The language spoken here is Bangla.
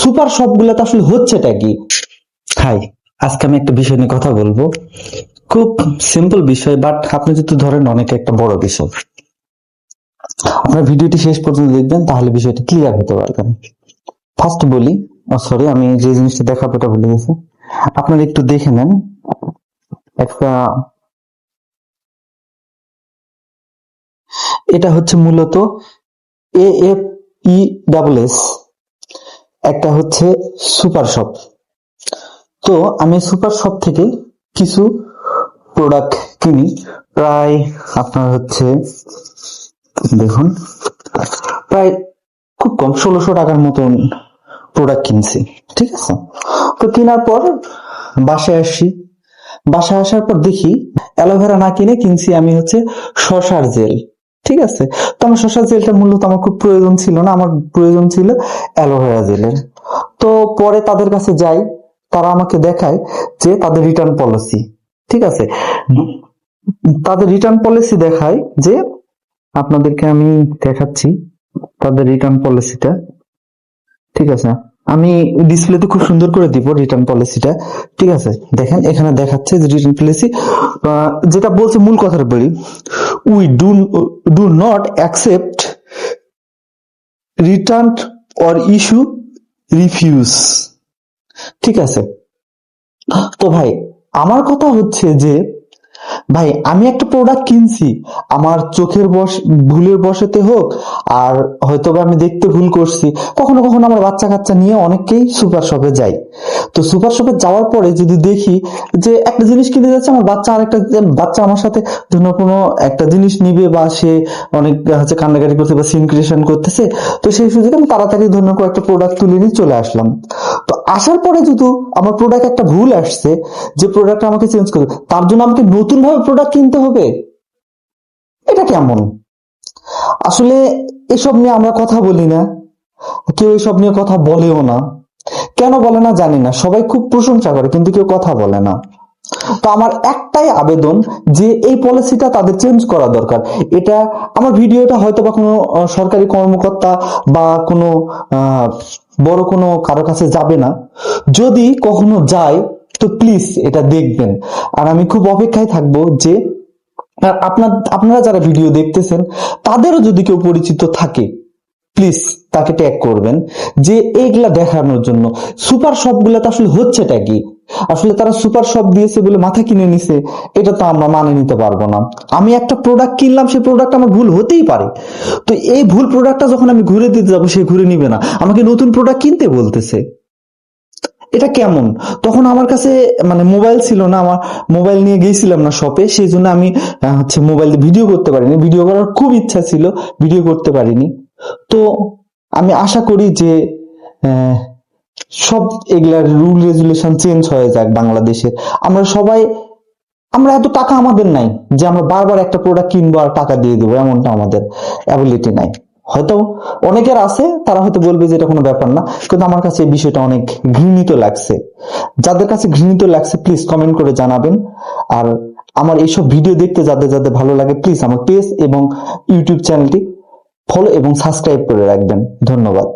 সুপার শপ গুলাতে আসলে হচ্ছেটা কি? হাই, আজকে আমি একটা বিষয় নিয়ে কথা বলবো। খুব সিম্পল বিষয়, বাট আপনি যদি ধরেন অনেক একটা বড় বিষয়। আপনার ভিডিওটি শেষ পর্যন্ত দেখবেন, তাহলে বিষয়টি ক্লিয়ার হতে পারবেন। ফার্স্ট বলি, সরি, আমি যে জিনিসটা দেখাবো এটা ভুলে গেছি। আপনারা একটু দেখে নেন, একটা এটা হচ্ছে মূলত AFESS, একটা হচ্ছে সুপার শপ। তো আমি সুপার শপ থেকে কিছু প্রোডাক্ট কিনি, প্রায় আপনার হচ্ছে দেখুন প্রায় খুব কম 1600 টাকার মতন প্রোডাক্ট কিনছি, ঠিক আছে। তো কেনার পর বাসায় আসি, বাসায় আসার পর দেখি অ্যালোভেরা না কিনে কিনছি আমি হচ্ছে শসার জেল, ঠিক আছে। তো আমার শসার জেলটা মূলত আমার খুব প্রয়োজন ছিল না, আমার প্রয়োজন ছিল অ্যালোভেরা জেলের। তো পরে তাদের কাছে যাই, তারা আমাকে দেখায় যে তাদের রিটার্ন পলিসি, ঠিক আছে। তাদের রিটার্ন পলিসি দেখায় যে, আপনাদেরকে আমি দেখাচ্ছি তাদের রিটার্ন পলিসিটা, ঠিক আছে। আমি ডিসপ্লেতে খুব সুন্দর করে দিব রিটার্ন পলিসিটা, ঠিক আছে। দেখেন এখানে দেখাচ্ছে যে রিটার্ন পলিসি যেটা বলছে, মূল কথাটা বলি, we do not accept return or issue refuse, ঠিক আছে। তো ভাই, আমার কথা হচ্ছে যে ভাই, আমি একটা প্রোডাক্ট কিনছি, আমার চোখের ভুলের বশতে হোক, আর হয়তো আমি দেখতে ভুল করছি, কখনো কখনো আমার বাচ্চা কাচ্চা নিয়ে অনেকেই সুপার শপে যাই। তো সুপার শপে যাওয়ার পরে যদি দেখি যে একটা জিনিস কিনে যাচ্ছে, আমার বাচ্চা আরেকটা বাচ্চা আমার সাথে কোনো একটা জিনিস নিবে, বা সে অনেক হচ্ছে কান্নাকাটি করছে বা সিন ক্রিয়েশন করতেছে, তো সেই সুযোগে আমি তাড়াতাড়ি একটা প্রোডাক্ট তুলে নিয়ে চলে আসলাম। তো আসার পরে যদি আমার প্রোডাক্ট একটা ভুল আসছে, যে প্রোডাক্ট আমাকে চেঞ্জ করবে, তার জন্য আমাকে নতুন ভাবে প্রোডাক্ট কিনতে হবে, এটা কেমন? আসলে এসব নিয়ে আমরা কথা বলি না, কেউ এসব নিয়ে কথা বলেও না। কেন বলে না জানি না, সবাই খুব প্রশংসা করে কিন্তু কেউ কথা বলে না। তো আমার একটাই আবেদন যে এই পলিসিটা তাদের চেঞ্জ করা দরকার। এটা আমার ভিডিওটা হয়তো বা কোনো সরকারি কর্মকর্তা বা কোনো বড় কোনো কারো কাছে যাবে না, যদি কখনো যায় তো প্লিজ এটা দেখবেন। আর আমি খুব অপেক্ষায় থাকবো যে আপনারা যারা ভিডিও দেখতেছেন, তাদেরও যদি কেউ পরিচিত থাকে, প্লিজ তাকে ট্যাগ করবেন, যে এইগুলা দেখানোর জন্য। সুপার শপ গুলাতে আসলে হচ্ছেটা কি? আসলে তারা সুপার শপ দিয়েছে বলে মাথা কিনে নিছে, এটা তো আমরা মানে নিতে পারবো না। আমি একটা প্রোডাক্ট কিনলাম, সেই প্রোডাক্ট আমার ভুল হতেই পারে, তো এই ভুল প্রোডাক্টটা যখন আমি ঘুরে দিতে যাবো, সে ঘুরে নিবে না, আমাকে নতুন প্রোডাক্ট কিনতে বলতেছে, এটা কেমন? তখন আমার কাছে মানে মোবাইল ছিল না, আমার মোবাইল নিয়ে গেছিলাম না শপে, সেই জন্য আমি হচ্ছে মোবাইল ভিডিও করতে পারিনি, ভিডিও করার খুব ইচ্ছা ছিল, ভিডিও করতে পারিনি। তো আমি আশা করি যে সব এগুলার রুল রেগুলেশন চেঞ্জ হয়ে যাক বাংলাদেশের। আমরা এত টাকা আমাদের নাই যে আমরা বারবার একটা প্রোডাক্ট কিনবো আর টাকা দিয়ে দেবো, এমনটা আমাদের অ্যাবিলিটি নাই। হয়তো অনেকের আছে, তারা হয়তো বলবে যে এটা কোনো ব্যাপার না, কিন্তু আমার কাছে এই বিষয়টা অনেক ঘৃণিত লাগছে। যাদের কাছে ঘৃণিত লাগছে প্লিজ কমেন্ট করে জানাবেন। আর আমার এইসব ভিডিও দেখতে যাদের যাদের ভালো লাগে, প্লিজ আমার পেজ এবং ইউটিউব চ্যানেলটি ফলো এবং সাবস্ক্রাইব করে রাখবেন। ধন্যবাদ।